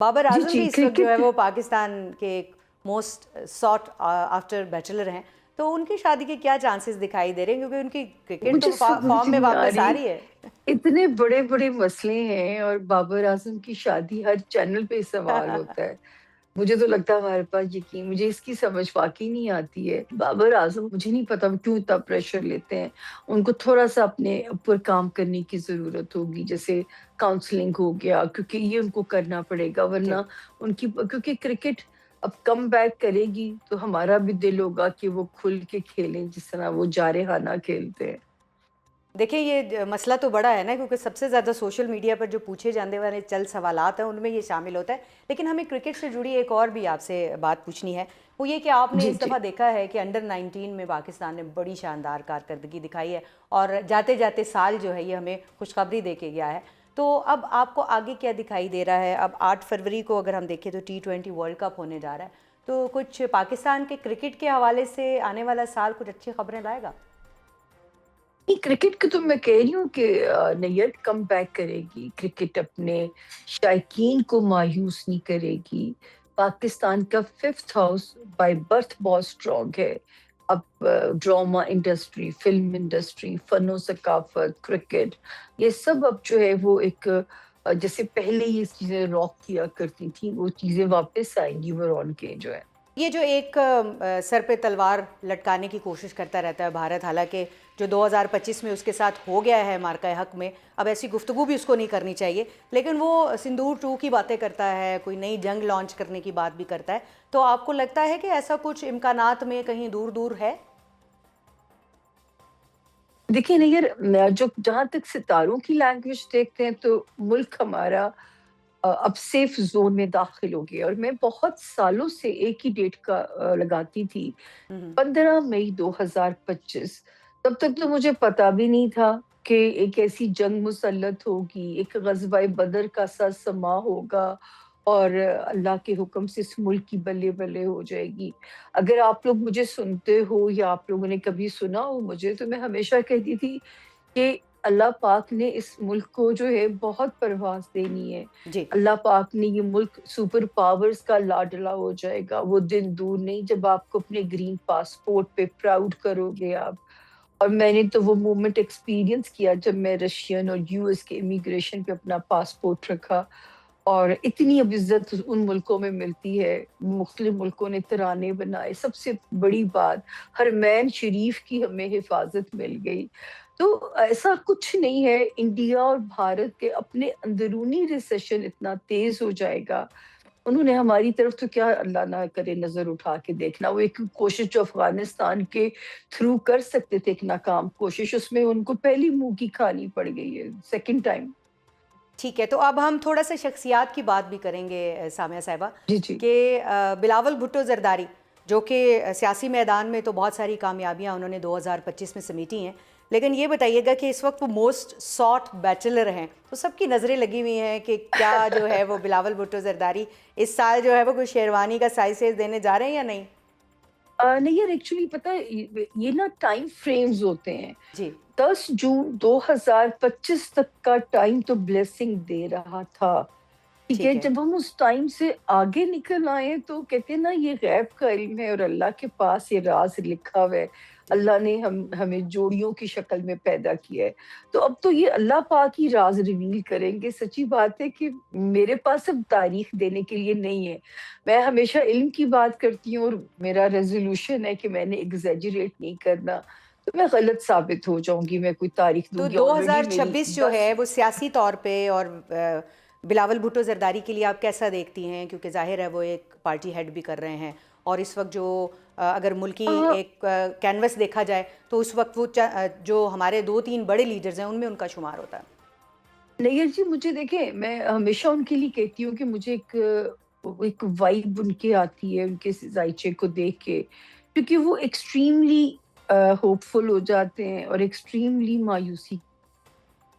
बाबर जी, आजम जी, भी इस वक्त जो है क्रिकेट वो पाकिस्तान के एक मोस्ट सॉट आफ्टर बैचलर हैं, तो उनकी शादी के क्या चांसेस दिखाई दे रहे हैं, क्योंकि उनकी क्रिकेट तो मुझे समझ फॉर्म में नहीं आ वापस आ रही। रही है। इतने बड़े-बड़े मसले हैं और बाबर आज़म की शादी हर चैनल पे सवाल होता है। मुझे तो लगता है हमारे पास यकीन, मुझे इसकी समझ वाक़ई नहीं आती है। बाबर आज़म मुझे नहीं पता वो क्यों इतना प्रेशर लेते हैं। उनको थोड़ा-सा अपने ऊपर काम करने की ज़रूरत होगी, जैसे काउंसलिंग हो गया, क्योंकि ये उनको करना पड़ेगा जी। वरना उनकी, क्योंकि क्रिकेट अब कमबैक करेगी तो हमारा भी दिल होगा कि वो खुल के खेलें जिस तरह वो जारहाना खेलते हैं। देखिए ये मसला तो बड़ा है ना, क्योंकि सबसे ज़्यादा सोशल मीडिया पर जो पूछे जाने वाले चल सवालात हैं उनमें ये शामिल होता है। लेकिन हमें क्रिकेट से जुड़ी एक और भी आपसे बात पूछनी है, वो ये कि आपने जी, इस जी। दफ़ा देखा है कि अंडर 19 में पाकिस्तान ने बड़ी शानदार कारकर्दगी दिखाई है, और जाते जाते साल जो है ये हमें खुशखबरी दे के गया है। तो अब आपको आगे क्या दिखाई दे रहा है? अब 8 फरवरी को अगर हम देखें तो T20 वर्ल्ड कप होने जा रहा है, तो कुछ पाकिस्तान के क्रिकेट के हवाले से आने वाला साल कुछ अच्छी खबरें लाएगा? नहीं, क्रिकेट की तो मैं कह रही हूँ कि नैयत कम बैक करेगी। क्रिकेट अपने शायकीन को मायूस नहीं करेगी। पाकिस्तान का फिफ्थ हाउस बाय बर्थ बहुत स्ट्रांग है। अब ड्रामा इंडस्ट्री, फिल्म इंडस्ट्री, फनो सकाफत, क्रिकेट, ये सब अब जो है वो एक जैसे पहले ये चीजें रॉक किया करती थी, वो चीजें वापस आएंगी वो ऑन के जो है। ये जो एक सर पे तलवार लटकाने की कोशिश करता रहता है भारत, हालांकि जो 2025 में उसके साथ हो गया है मार्का हक में, अब ऐसी गुफ्तगू भी उसको नहीं करनी चाहिए, लेकिन वो सिंदूर 2 की बातें करता है, कोई नई जंग लॉन्च करने की बात भी करता है। तो आपको लगता है कि ऐसा कुछ इम्कानात में कहीं दूर दूर है? देखिए नहीं यार, जो जहां तक सितारों की लैंग्वेज देखते हैं तो मुल्क हमारा अब सेफ जोन में दाखिल हो गया। और मैं बहुत सालों से एक ही डेट का लगाती थी, हम्म। 15 मई 2025। तब तक तो मुझे पता भी नहीं था कि एक ऐसी जंग मुसल्लत होगी, एक ग़ज़वाए बदर का सा समा होगा और अल्लाह के हुक्म से इस मुल्क की बल्ले-बल्ले हो जाएगी। अगर आप लोग मुझे सुनते हो या आप लोगों ने कभी सुना हो मुझे, तो मैं हमेशा कहती थी कि अल्लाह पाक ने इस मुल्क को जो है बहुत परवाज़ देनी है। जी। अल्लाह पाक ने ये मुल्क सुपर पावर्स का लाडला हो जाएगा। वो दिन दूर नहीं जब आपको अपने ग्रीन पासपोर्ट पे प्राउड करोगे आप। और मैंने तो वो मोमेंट एक्सपीरियंस किया जब मैं रशियन और यूएस के इमिग्रेशन पे अपना पासपोर्ट रखा, और इतनी अब इज़्ज़त उन मुल्कों में मिलती है। मुख्तलिफ मुल्कों ने तराने बनाए। सबसे बड़ी बात, हरमैन शरीफ की हमें हिफ़ाज़त मिल गई। तो ऐसा कुछ नहीं है, इंडिया और भारत के अपने अंदरूनी रिसेशन इतना तेज़ हो जाएगा। उन्होंने हमारी तरफ तो क्या, अल्लाह ना करे नज़र उठा के देखना, वो एक कोशिश जो अफ़गानिस्तान के थ्रू कर सकते थे, एक नाकाम कोशिश, उसमें उनको पहली मुँह की खानी पड़ गई है, सेकंड टाइम। ठीक है, तो अब हम थोड़ा सा शख्सियात की बात भी करेंगे सामिया साहिबा, जी, जी। कि बिलावल भुट्टो ज़रदारी, जो कि सियासी मैदान में तो बहुत सारी कामयाबियां उन्होंने 2025 में समेटी हैं, लेकिन ये बताइएगा कि इस वक्त वो मोस्ट सॉट बैचलर हैं, तो सबकी नज़रें लगी हुई हैं कि क्या जो है वो बिलावल भुट्टो ज़रदारी इस साल जो है वो कोई शेरवानी का साइज देने जा रहे हैं या नहीं? नहीं यार, एक्चुअली पता है ये ना टाइम फ्रेम्स होते हैं। जी। 10 जून 2025 तक का टाइम तो ब्लेसिंग दे रहा था। ठीक है, ठीक है। जब हम उस टाइम से आगे निकल आए तो कहते हैं ना, ये गैब का इल्म है और अल्लाह के पास ये राज लिखा हुआ है। जी। अल्लाह ने हमें जोड़ियों की शक्ल में पैदा किया है। तो अब तो ये अल्लाह पाक ही राज रिवील करेंगे। सच्ची बात है कि मेरे पास अब तारीख देने के लिए नहीं है। मैं हमेशा इल्म की बात करती हूँ और मेरा रेज़ोल्यूशन है कि मैंने एग्ज़ैजरेट नहीं करना। तो मैं गलत साबित हो जाऊँगी, मैं कोई तारीख तो दूँगी, ऑलरेडी मेरी 2026 जो 10। है वो सियासी तौर पे और बिलावल भुट्टो जरदारी के लिए आप कैसा देखती हैं, क्योंकि जाहिर है वो एक पार्टी हेड भी कर रहे हैं, और इस वक्त जो अगर मुल्की हाँ, एक कैनवस देखा जाए तो उस वक्त वो जो हमारे 2-3 बड़े लीडर्स हैं उनमें उनका शुमार होता है। नैयर जी, मुझे देखें, मैं हमेशा उनके लिए कहती हूँ कि मुझे एक वाइब उनकी आती है उनके जायचे को देख के, क्योंकि वो एक्सट्रीमली होपफुल हो जाते हैं और एक्सट्रीमली मायूसी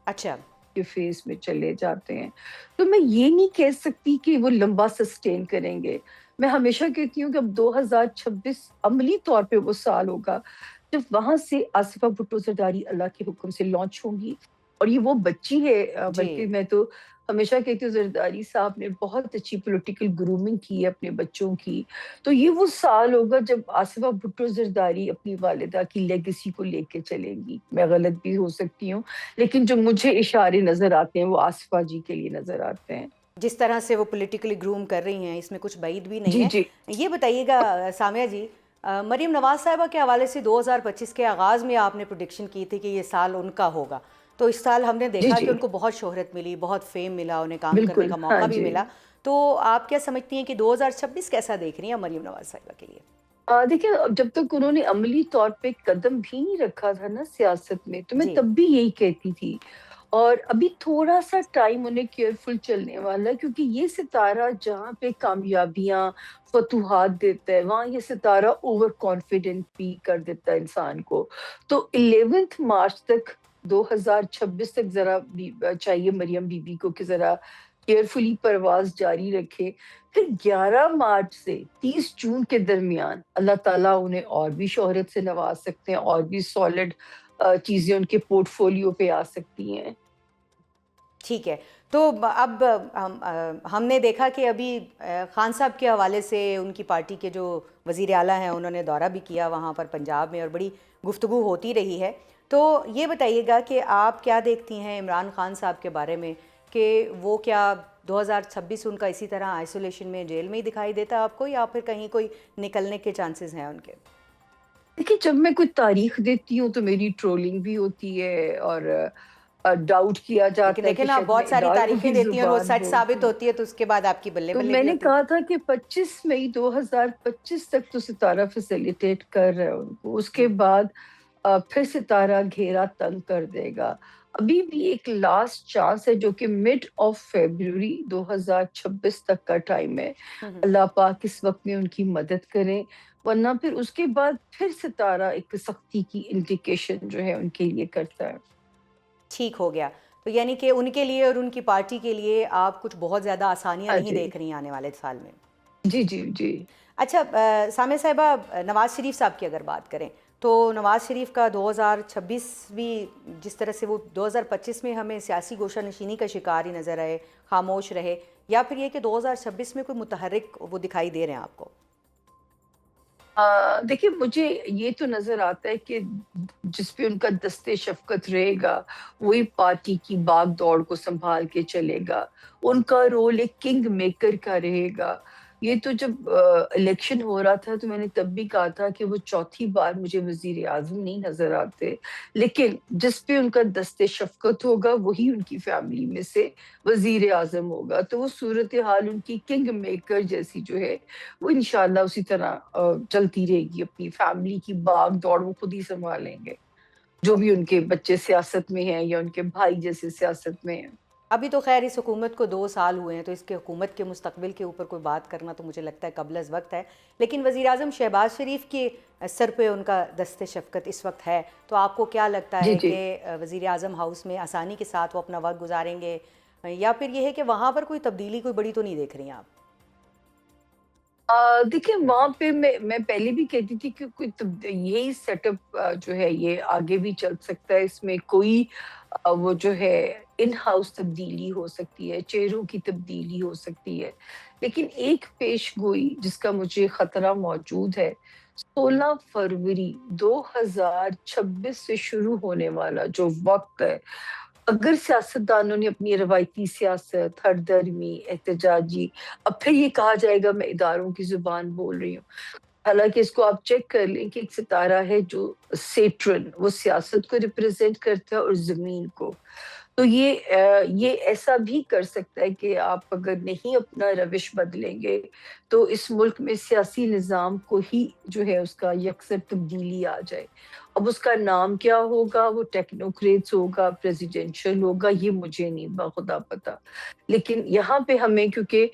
अच्छा। के फेज में चले जाते हैं। तो मैं ये नहीं कह सकती कि वो लंबा सस्टेन करेंगे। मैं हमेशा कहती हूँ कि अब 2026 अमली तौर पे वो साल होगा जब वहां से आसिफा भुट्टो जरदारी अल्लाह के हुक्म से लॉन्च होंगी। और ये वो बच्ची है, जी। बल्कि मैं तो ہمیشہ کہتی ہوں زرداری صاحب نے بہت اچھی پولیٹیکل گرومنگ کی ہے اپنے بچوں کی. تو یہ وہ سال ہوگا جب آصفہ بھٹو زرداری اپنی والدہ کی لیگیسی کو لے کے چلیں گی. میں غلط بھی ہو سکتی ہوں، لیکن جو مجھے اشارے نظر آتے ہیں وہ آصفہ جی کے لیے نظر آتے ہیں. جس طرح سے وہ پولیٹیکلی گروم کر رہی ہیں اس میں کچھ بعید بھی نہیں جی ہے. جی یہ بتائیے گا سامیہ جی، مریم نواز صاحبہ کے حوالے سے 2025 کے آغاز میں آپ نے پروڈکشن کی تھی کہ یہ سال ان کا ہوگا، تو اس سال ہم نے جی دیکھا کہ جی ان کو بہت شہرت ملی، بہت فیم ملا، انہیں کام کرنے بالکل کا ہاں موقع بھی جی. ملا. تو آپ کیا سمجھتی ہیں کہ 2026 کیسا دیکھ رہی ہیں مریم نواز صاحبہ کے لیے؟ دیکھیں جب تک انہوں نے عملی طور پہ قدم بھی نہیں رکھا تھا نا سیاست میں، تو میں جی. تب بھی یہی کہتی تھی. اور ابھی تھوڑا سا ٹائم انہیں کیئرفل چلنے والا ہے، کیونکہ یہ ستارہ جہاں پہ کامیابیاں فتوحات دیتا ہے وہاں یہ ستارہ اوور کانفیڈنٹ بھی کر دیتا ہے انسان کو. تو 11 مارچ تک 2026 تک ذرا چاہیے مریم بی بی کو کہ ذرا کیئرفلی پرواز جاری رکھے. پھر 11 مارچ سے 30 جون کے درمیان اللہ تعالیٰ انہیں اور بھی شہرت سے نواز سکتے ہیں، اور بھی سالڈ چیزیں ان کے پورٹ فولیو پہ آ سکتی ہیں. ٹھیک ہے. تو اب ہم نے دیکھا کہ ابھی خان صاحب کے حوالے سے ان کی پارٹی کے جو وزیر اعلیٰ ہیں انہوں نے دورہ بھی کیا وہاں پر پنجاب میں، اور بڑی گفتگو ہوتی رہی ہے. تو یہ بتائیے گا کہ آپ کیا دیکھتی ہیں عمران خان صاحب کے بارے میں، کہ وہ کیا 2026 ان کا اسی طرح آئسولیشن میں جیل میں ہی دکھائی دیتا ہے آپ کو، یا پھر کہیں کوئی نکلنے کے چانسز ہیں ان کے؟ دیکھیے جب میں کوئی تاریخ دیتی ہوں تو میری ٹرولنگ بھی ہوتی ہے، اور ڈاؤٹ کیا لیکن جاتا ہے دیکھیں کہ نا، آپ شاید میں بہت ساری اداروں تاریخیں کی دیتی ہیں اور وہ زبان سچ ثابت بولتی ہوں. ہوتی ہے تو اس کے بعد آپ کی بلے تو بلے میں بھی نے ہوتی ہے. کہا تھا کہ 25 مئی 2025 تک تو ستارہ فیسیلیٹیٹ کر رہا ہے ان کو، اس کے بعد پھر ستارہ گھیرا تنگ کر دے گا. ابھی بھی ایک لاسٹ چانس ہے جو کہ مڈ آف فیبروری 2026 تک کا ٹائم ہے. اللہ پاک اس وقت میں ان کی مدد کریں، ورنہ پھر اس کے بعد پھر ستارہ ایک سختی کی انڈیکیشن جو ہے ان کے لیے کرتا ہے. ٹھیک ہو گیا. تو یعنی کہ ان کے لیے اور ان کی پارٹی کے لیے آپ کچھ بہت زیادہ آسانیاں ہاں نہیں جی دیکھ رہی ہیں آنے والے سال میں. جی جی جی. اچھا سامع صاحبہ، نواز شریف صاحب کی اگر بات کریں تو نواز شریف کا 2026 بھی جس طرح سے وہ 2025 میں ہمیں سیاسی گوشہ نشینی کا شکار ہی نظر آئے، خاموش رہے، یا پھر یہ کہ 2026 میں کوئی متحرک وہ دکھائی دے رہے ہیں آپ کو؟ دیکھیے مجھے یہ تو نظر آتا ہے کہ جس پہ ان کا دست شفقت رہے گا وہی پارٹی کی باغ دوڑ کو سنبھال کے چلے گا. ان کا رول ایک کنگ میکر کا رہے گا. یہ تو جب الیکشن ہو رہا تھا تو میں نے تب بھی کہا تھا کہ وہ چوتھی بار مجھے وزیر اعظم نہیں نظر آتے، لیکن جس پہ ان کا دست شفقت ہوگا وہی ان کی فیملی میں سے وزیر اعظم ہوگا. تو وہ صورتحال ان کی کنگ میکر جیسی جو ہے وہ انشاءاللہ اسی طرح چلتی رہے گی. اپنی فیملی کی باغ دوڑ وہ خود ہی سنبھالیں گے، جو بھی ان کے بچے سیاست میں ہیں یا ان کے بھائی جیسے سیاست میں ہیں. ابھی تو خیر اس حکومت کو 2 سال ہوئے ہیں، تو اس کے حکومت کے مستقبل کے اوپر کوئی بات کرنا تو مجھے لگتا ہے قبل از وقت ہے. لیکن وزیر اعظم شہباز شریف کے سر پہ ان کا دست شفقت اس وقت ہے، تو آپ کو کیا لگتا جی ہے جی. کہ وزیر اعظم ہاؤس میں آسانی کے ساتھ وہ اپنا وقت گزاریں گے، یا پھر یہ ہے کہ وہاں پر کوئی تبدیلی کوئی بڑی تو نہیں دیکھ رہی ہیں آپ؟ دیکھیں وہاں پہ میں پہلے بھی کہتی تھی کہ کوئی یہی سیٹ اپ جو ہے یہ آگے بھی چل سکتا ہے. اس میں کوئی وہ جو ہے ان ہاؤس تبدیلی ہو سکتی ہے، چہروں کی تبدیلی ہو سکتی ہے. لیکن ایک پیش گوئی جس کا مجھے خطرہ موجود ہے، 16 فروری 2026 سے شروع ہونے والا جو وقت ہے، اگر سیاستدانوں نے اپنی روایتی سیاست، ہر درمی احتجاجی، اب پھر یہ کہا جائے گا میں اداروں کی زبان بول رہی ہوں، حالانکہ اس کو آپ چیک کر لیں کہ ایک ستارہ ہے جو سیٹرن، وہ سیاست کو ریپرزینٹ کرتا ہے اور زمین کو. تو یہ ایسا بھی کر سکتا ہے کہ آپ اگر نہیں اپنا روش بدلیں گے تو اس ملک میں سیاسی نظام کو ہی جو ہے اس کا یکسر تبدیلی آ جائے. اب اس کا نام کیا ہوگا، وہ ٹیکنوکریٹس ہوگا، پریزیڈینشل ہوگا، یہ مجھے نہیں بخدا پتا. لیکن یہاں پہ ہمیں کیونکہ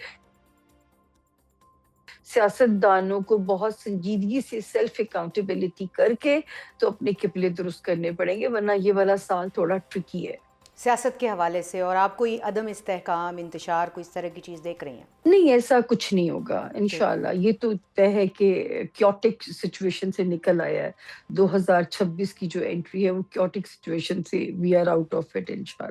سیاست دانوں کو بہت سنجیدگی سے سیلف اکاؤنٹیبلٹی کر کے تو اپنے قبلے درست کرنے پڑیں گے، ورنہ یہ والا سال تھوڑا ٹرکی ہے. سیاست کے حوالے سے اور آپ کوئی عدم استحکام، انتشار، کوئی اس طرح کی چیز دیکھ رہی ہیں؟ نہیں ایسا کچھ نہیں ہوگا ٹھیک. انشاءاللہ. یہ تو طے ہے کہ کیوٹک سچویشن سے نکل آیا ہے. 2026 کی جو انٹری ہے وہ کیوٹک سچویشن سے we are out of it انشاءاللہ.